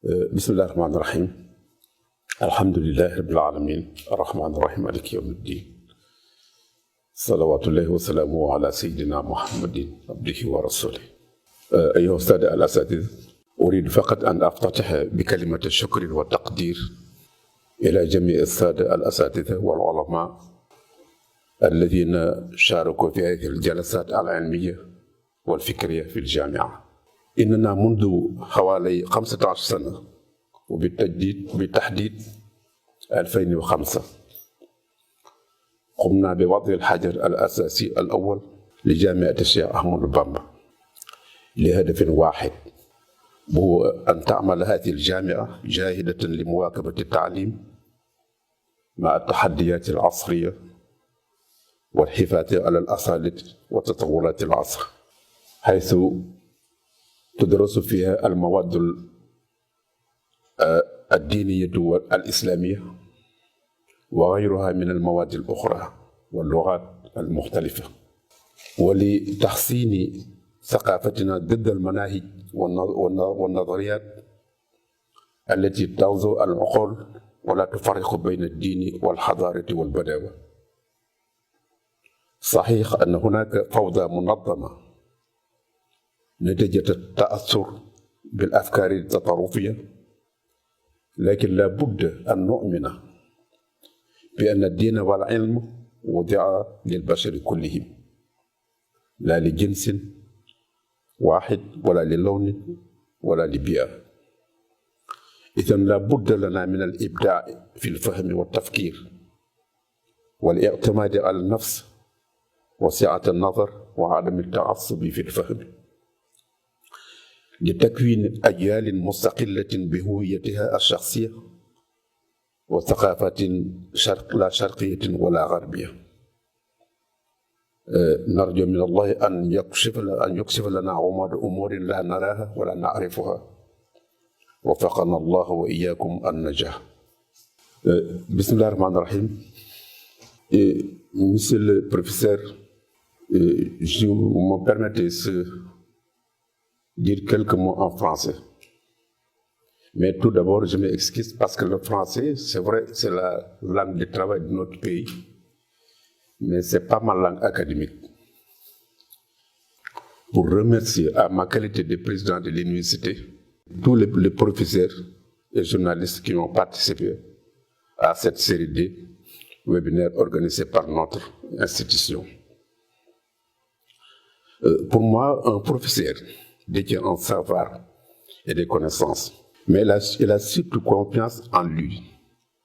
bismillahi rahmaani rahim alhamdulilahi rabbil alamin arrahmaani rahim maliki yawmi ddin salawatullahi wa salaamuhu ala sayyidina muhammadin abdihi wa rasulih أيها السادة الأساتذة أريد فقط أن أفتتح بكلمة شكر وتقدير إلى جميع السادة الأساتذة والعلماء الذين شاركوا في هذه الجلسات العلمية والفكرية في الجامعة. إننا منذ حوالي 15 سنة وبالتحديد 2005 قمنا بوضع الحجر الأساسي الأول لجامعة الشيخ أحمد بامبا لهدف واحد، وهو أن تعمل هذه الجامعة جاهدة لمواكبة التعليم مع التحديات العصرية والحفاظ على الأصالة وتطورات العصر، حيث تدرس فيها المواد الدينية والإسلامية وغيرها من المواد الأخرى واللغات المختلفة، ولتحسين ثقافتنا ضد المناهج والنظريات التي تغزو العقول ولا تفرق بين الدين والحضارة والبداوة. صحيح أن هناك فوضى منظمة نتيجة التأثر بالأفكار التطرفية، لكن لا بد أن نؤمن بأن الدين والعلم وضع للبشر كلهم، لا لجنس واحد ولا للون ولا لبيئة. إذن لا بد لنا من الإبداع في الفهم والتفكير والاعتماد على النفس وسعة النظر وعدم التعصب في الفهم لتكوين أجيال مستقلة بهويتها الشخصية وثقافة لا شرقية ولا غربية. نرجو من الله أن يكشف لنا غموض أمور لا نراها ولا نعرفها، وفقنا الله وإياكم النجاح. بسم الله الرحمن الرحيم. Monsieur le professeur, je me permettez de dire quelques mots en français. Mais tout d'abord, je m'excuse parce que le français, c'est vrai, c'est la langue de travail de notre pays, mais ce n'est pas ma langue académique. Pour remercier à ma qualité de président de l'université tous les professeurs et journalistes qui ont participé à cette série de webinaires organisés par notre institution. Pour moi, un professeur détient un savoir et des connaissances, mais il a surtout confiance en lui,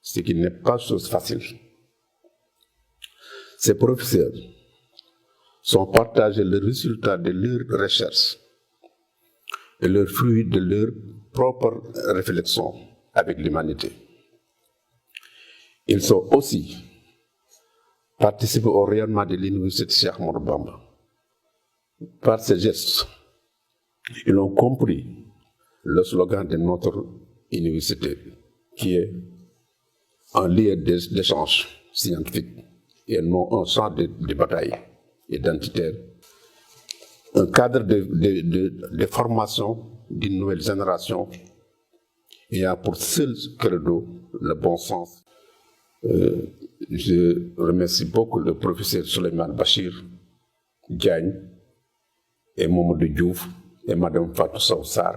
ce qui n'est pas chose facile. Ces professeurs sont partagés les résultats de leurs recherches et leurs fruits de leur propre réflexion avec l'humanité. Ils sont aussi participés au rayonnement de l'université Cheikh Ahmadou Bamba. Par ces gestes, ils ont compris le slogan de notre université, qui est un lieu d'échange scientifique et non un champ de bataille identitaire, un cadre de formation d'une nouvelle génération ayant pour seul credo le bon sens. Je remercie beaucoup le professeur Souleymane Bachir Diagne et Mamadou Diouf et Madame Fatou Sow Sarr,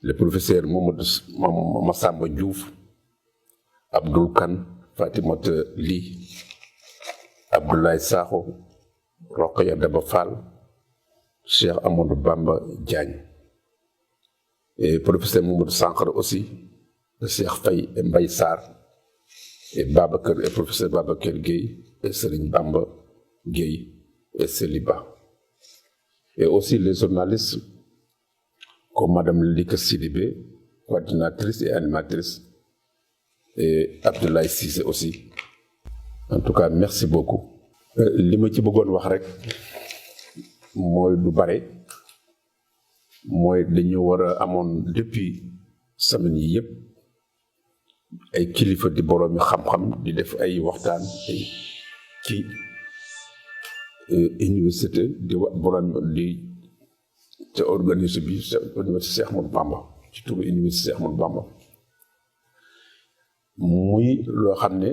le professeur Massamba Diouf, Abdoul Kane, Fatimata Ly, Abdoulaye Sakho, Rokhaya Daba Fall, Cheikh Amadou Bamba Diagne, et professeur Mamadou Sankara aussi, le Cheikh Faye et Mbaye Sarr, et Babacar et professeur Babacar Gueye, et Serigne Bamba Gueye et Seliba. Et aussi les journalistes comme Madame Lika Sidibé, coordinatrice et animatrice, et Abdoulaye Cissé aussi. En tout cas, merci beaucoup. Li ma ci bëggoon wax rek mooy du bare, mooy dañu war a amoon depuis semaine yi yëpp ay kilifa di boroomi xam-xam di def ay waxtaan ci université di borom di te organisme bi université Cheikh Ahmadou Bamba ci turu université Ahmadou Bamba muy loo xam ne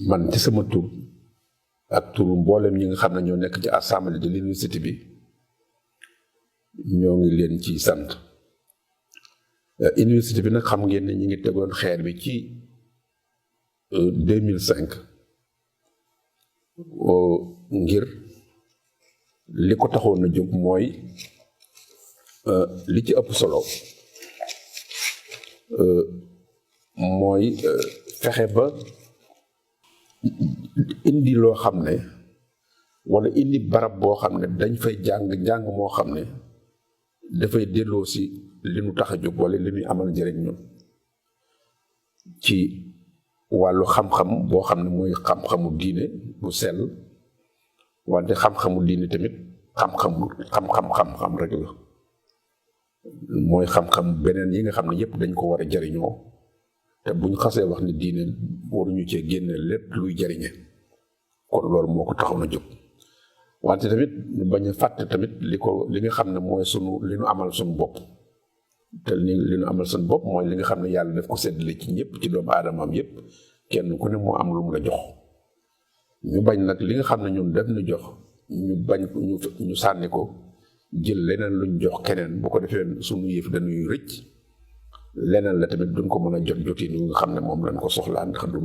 man ci sama tur ak turu mboolem ñi nga xam ne ñoo nekk ci assemblée de l'université bi ñoo ngi leen ci sant. Université bi nag xam ngeen ne ñi ngi tegoon xeer bi ci 2005 ngir li ko taxoon a jóg mooy li ci ëpp solo mooy fexe ba indi loo xam ne walla indi barab boo xam ne dañ fay jàng moo xam ne dafay delloo si li nu tax a jóg walla li ñuy amal njëriñ ñun ci wàllu xam-xam boo xam ne mooy xam-xamu diine bu sell wante xam-xamu diine tamit xam-xam rek la mooy xam-xam beneen yi nga xam ne yépp dañ ko war a jariñoo te buñ xasee wax ni diine waruñu cee génne lépp luy jariñe kon loolu moo ko taxaw na jóg wante tamit ñu bañ a fàtte tamit li nga xam ne mooy li nu amal sunu bopp te li nu amal sunu bopp mooy li nga xam ne yàlla daf ko séddale ci ñëpp ci doomu aadamaam yépp kenn ku ne moo am lu mu la jox ñu bañ nag li nga xam ne ñun def na jox ñu bañ ñu sànni ko jël leneen luñ jox keneen bu ko defee sunu yëf dañuy rëcc leneen la tamit duñ ko mën a joti ni nga xam ne moom lañ ko soxlaa ndax du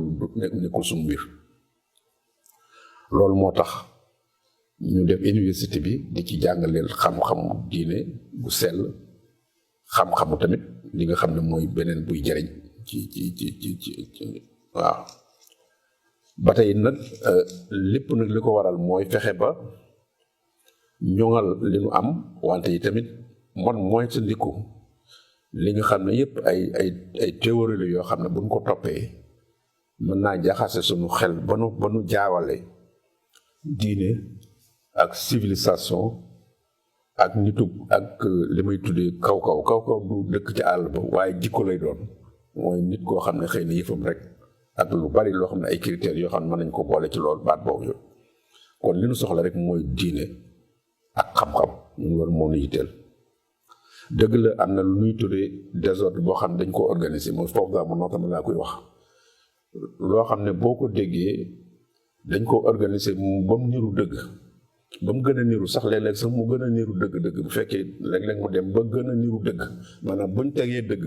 nekkul suñu mbir loolu moo tax ñu def université bi di ci jàngaleel xam-xamu diine bu sell xam-xamu tamit li nga xam ne mooy beneen buy jariñ ci waaw ba tey nag lépp nag li ko waral mooy fexe ba ñoŋal li nu am wante yi tamit mooy sa ndiku li nga xam ne yépp ay théorie la yoo xam ne buñ ko toppee mën naa jaxase suñu xel ba nu jaawale diine ak civilisation ak nitug ak li may tuddee kaw du dëkk ci àll ba waaye jikko lay doon mooy nit koo xam ne xëy na yëfam rek ak lu bari loo xam ne ay critères yoo xam ne mën nañ ko boole ci loolu baat boobu yëpp kon li nu soxla rek mooy diine ak xam-xam ñun loolu moo nu yitteel dëgg la am na lu ñuy tuddee désordre boo xam ne dañ ko organiser mooy foofu daa mun noo laa koy wax loo xam ne boo ko déggee dañ ko organiser ba mu niru dëgg ba mu gën a niru sax léeg-léeg sax mu gën a niru dëgg bu fekkee léeg-léeg mu dem ba gën a niru dëgg maanaam buñ tegee dëgg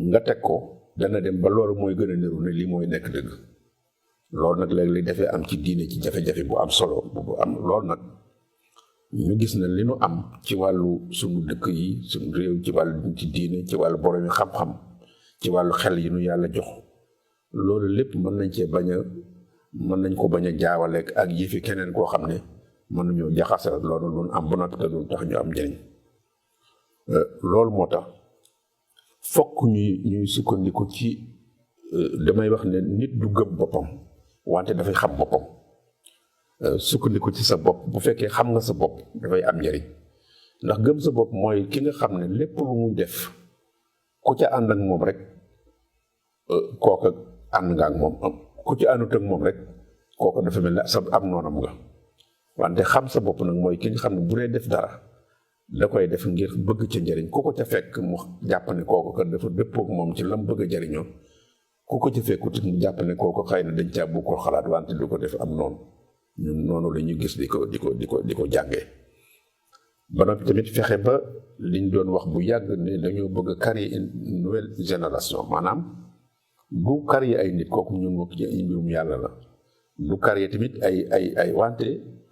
nga teg ko dana dem ba loolu mooy gën a niru ne lii mooy nekk dëgg loolu nag léeg-léeg dafay am ci diine ci jafe-jafe bu am solo bu am loolu nag ñu gis na li nu am ci wàllu suñu dëkk yi suñu réew ci wàllu ci diine ci wàllu borom yi xam-xam ci wàllu xel yi nu yàlla jox loolu lépp mën nañ ko bañ a jaawaleeg ak yëfi keneen koo xam ne mën nañoo jaxase loolu lu am bu noppi te du tax ñu am njëriñ loolu moo tax fokk ñuy sukkandiku ci damay wax ne nit du gëm boppam wante dafay xam boppam sukkandiku ci sa bopp bu fekkee xam nga sa bopp dafay am njëriñ ndax gëm sa bopp mooy ki nga xam ne lépp lu muy def ku ca ànd ak moom rek kooka ànd nga ak moom ku ci àndut ak moom rek kooka dafa mel ne sa am noonam nga wante xam sa bopp nag mooy ki nga xam ne bu dee def dara da koy def ngir bëgg ca njëriñ ku ko ca fekk mu jàpp ne kooku kat dafa dëppook moom ci lam bëgg a jëriñoo ku ko ca fekkut mu jàpp ne kooku xëy na dañ caa bu ko xalaat wante du ko def am noonu ñun noonu la ñu gis di ko jàngee ba noppi tamit fexe ba liñ doon wax bu yàgg ne dañoo bëgg a créer une nouvelle génération maanaam du créer ay nit kooku ñun moom ci mbirum yàlla la du créer tamit ay wante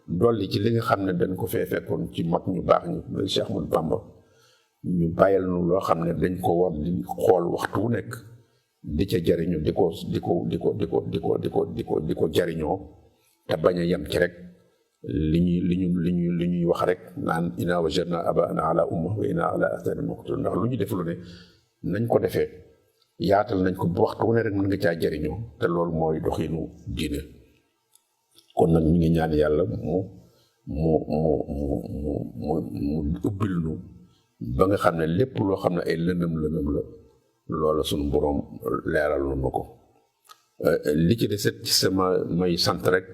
dolli ci li nga xam ne dañ ko fee fekkoon ci mag ñu baax ñu mel Cheikh Ahmadou Bamba ñu bàyyil nu loo xam ne dañ ko war di xool waxtu wu nekk di ca jariñu di ko jariñoo te bañ a yem ci rek li ñuy wax rek naan inna wajadna abaana ala umma wa inna ala atharihim muqtadun ndax lu ñu def lu ne nañ ko defee yaatal nañ ko bu waxtu wu ne rek mën nga caa jariñoo te loolu mooy doxinu diine kon nag ñu ngi ñaan yàlla mu ubbil nu ba nga xam ne lépp loo xam ne ay lëndëm la loola suñu boroom leeral nu ko li ci deset ci sama may sant rek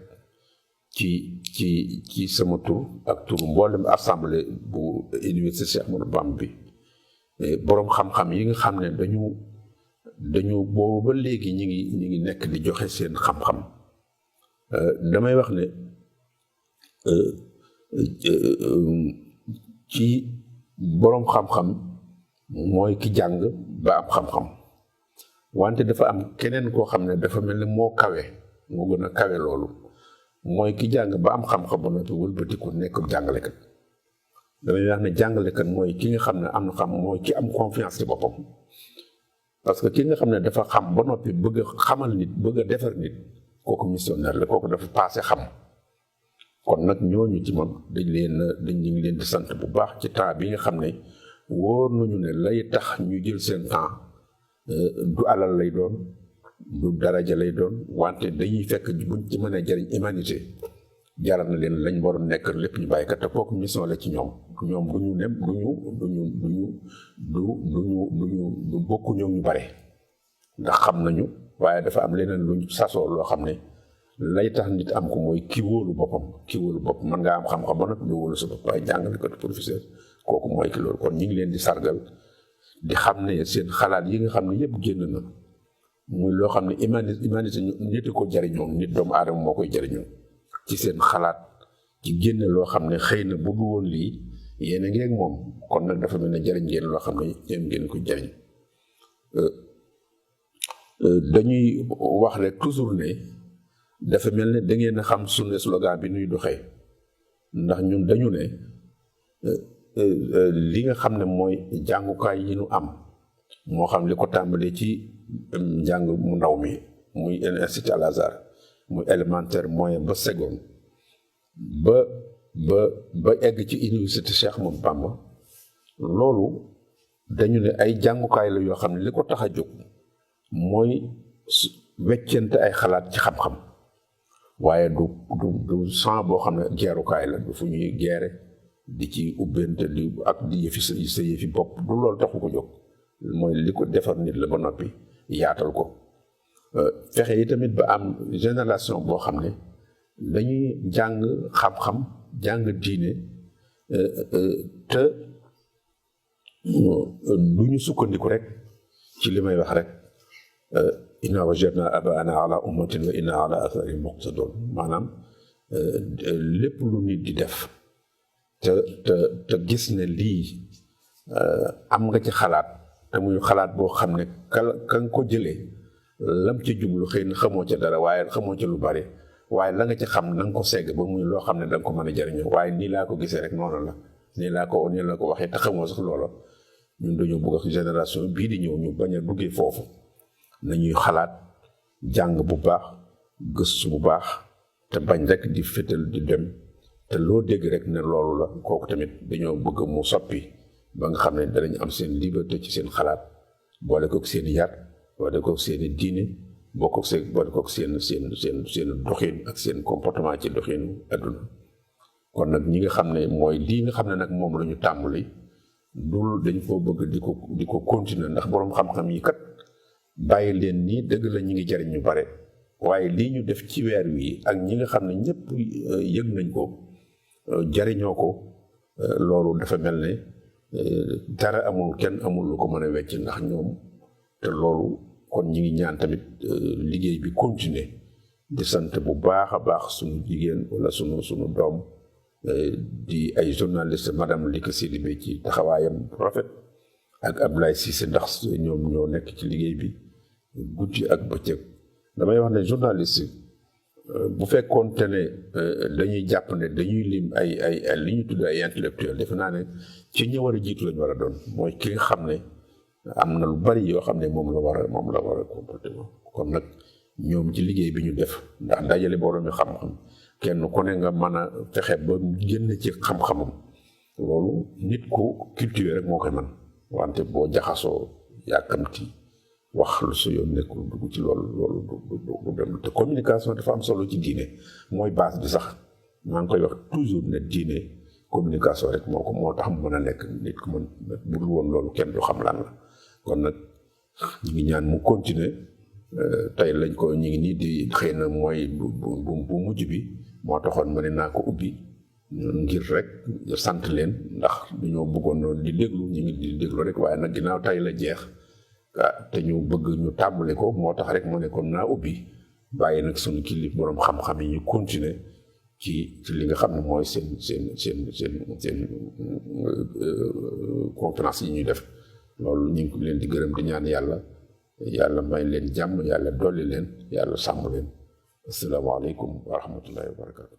ci sama tur ak turu mboolem assemblée bu université Cheikh Ahmadou Bamba bi boroom xam-xam yi nga xam ne dañu boobu ba léegi ñi ngi nekk di joxe seen xam-xam damay wax ne ci boroom xam-xam mooy ki jàng ba am xam-xam wante dafa am keneen koo xam ne dafa mel ni moo gën a kawe loolu mooy ki jàng ba am xam-xam ba noppi wëlbatiku nekk jàngalekat damay wax ne jàngalekat mooy ki nga xam ne am na xam mooy ki am confiance ci boppam parce que ki nga xam ne dafa xam ba noppi bëgg a xamal nit bëgg a defar nit kooku missionnaire la kooku dafa passé xam kon nag ñooñu ci man dañ ngi leen di sant bu baax ci temps bi nga xam ne wóor nañu ne lay tax ñu jël seen temps du alal lay doon du daraja lay doon wante dañuy fekk buñ ci mën a jëriñ humanité jaral na leen lañ waroon nekk lépp ñu bàyyi kat te kooku mission la ci ñoom du bokku ñoom ñu bare ndax xam nañu waaye dafa am leneen luñ sasoo loo xam ne lay tax nit am ko mooy ki wóolu boppam mën ngaa am xam-xam ba nag du wóolu sa bopp waaye jàngale ko professeur kooku mooy ki loolu kon ñu ngi leen di sargal di xam ne seen xalaat yi nga xam ne yëpp génn na muy loo xam ne humanité nit ko jariñoo nit doomu aadama moo koy jariñoo ci seen xalaat ci génne loo xam ne xëy na bu du woon lii yéen a ngi ak moom kon nag dafa mel ne jariñ ngeen loo xam ne yéen ngeen ko jariñ dañuy wax rek toujours ne dafa mel ne da ngeen a xam suñu slogan bi nuy doxee ndax ñun dañu ne li nga xam ne mooy jàngukaay yi ñu am moo xam li ko tàmbalee ci njàng mu ndaw mi muy institut Al Azhar muy élémentaire moyen ba seconde ba egg ci université Cheikh Ahmadou Bamba loolu dañu ne ay jàngukaay la yoo xam ne li ko tax a jóg mooy weccente ay xalaat ci xam-xam waaye du champ boo xam ne geerukaay la du fu ñuy geere di ci ubbente di yëfi sa yëfi bopp du loolu taxu ko jóg mooy li ko defar nit la ba noppi yaatal ko fexe yi tamit ba am génération boo xam ne dañuy jàng xam-xam jàng diine te du ñu sukkandiku rek ci li may wax rek inna wajadna abaana ala ummatin wa inna ala atharihim muqtadun maanaam lépp lu nit di def te gis ne lii am nga ci xalaat te muy xalaat boo xam ne ka nga ko jëlee lam ci jublu xëy na xamoo ca dara waaye xamoo ca lu bari waaye la nga ci xam na nga ko segg ba muy loo xam ne da nga ko mën a jëriñoo waaye nii laa ko gisee rek noonu la nii laa ko waxee te xamoo sax loola ñun dañoo bëgg a génération bii di ñëw ñu bañ a duggee foofu nañuy xalaat jàng bu baax gëstu bu baax te bañ rek di fétal di dem te loo dégg rek ne loolu la kooku tamit dañoo bëgg mu soppi ba nga xam ne danañ am seen liberté ci seen xalaat boole kook seen yar boole kook seen diine boole kook seen doxin ak seen comportement ci doxinu adduna kon nag ñi nga xam ne mooy lii nga xam ne nag moom la ñu tàmbali dul dañ koo bëgg di ko continuer ndax boroom xam-xam yi kat bàyyi leen nii dëgg la ñu ngi jariñ ñu bare waaye lii ñu def ci weer wi ak ñi nga xam ne ñëpp yëg nañ ko jariñoo ko loolu dafa mel ne dara kenn amul lu ko mën a wecc ndax ñoom te loolu kon ñi ngi ñaan tamit liggéey bi continuer di sant bu baax a baax suñu jigéen wala suñu doom di ay journaliste madame Lika Sidibé ci taxawaayam rafet ak Abdoulaye Cissé ndax ñoom ñoo nekk ci liggéey bi guddi ak bëccëg damay wax ne journaliste bu fekkoon te ne dañuy jàpp ne dañuy lim ay li ñu tudd ay intellectuel defe naa ne ci ñi war a jiitu lañu war a doon mooy ki nga xam ne am na lu bari yoo xam ne moom la war a comportement kon nag ñoom ci liggéey bi ñu def ndax dajale borom yi xam-xam kenn ku ne nga mën a fexe ba génn ci xam-xamam loolu nit ku cultivé rek moo koy man wante boo jaxasoo yàkkamti wax lu su yoon nekkul dugg ci loolu du dem te communication dafa am solo ci diine mooy base bi sax maa ngi koy wax toujours ne diine communication rek moo tax mu mën a nekk nit ku mën bu dul woon loolu kenn du xam lan la kon nag ñu ngi ñaan mu continuer tey lañ ko ñu ngi nii di xëy na mooy bu mujj bi moo taxoon ma ne naa ko ubbi ngir rek sant leen ndax dañoo bëggoon di déglu ñu ngi di déglu rek waaye nag ginnaaw tey la jeex te ñu bëgg ñu tàmbale ko moo tax rek ma ne kon naa ubbi bàyyi nag suñu kilif boroom xam-xam yi ñu continuer ci li nga xam ne mooy seen conférence yi ñuy def loolu ñu ngi leen di gërëm di ñaan yàlla may leen jàmm yàlla dolli leen yàlla sàmm leen asalaamaaleykum wa rahmatullahi wa barakatu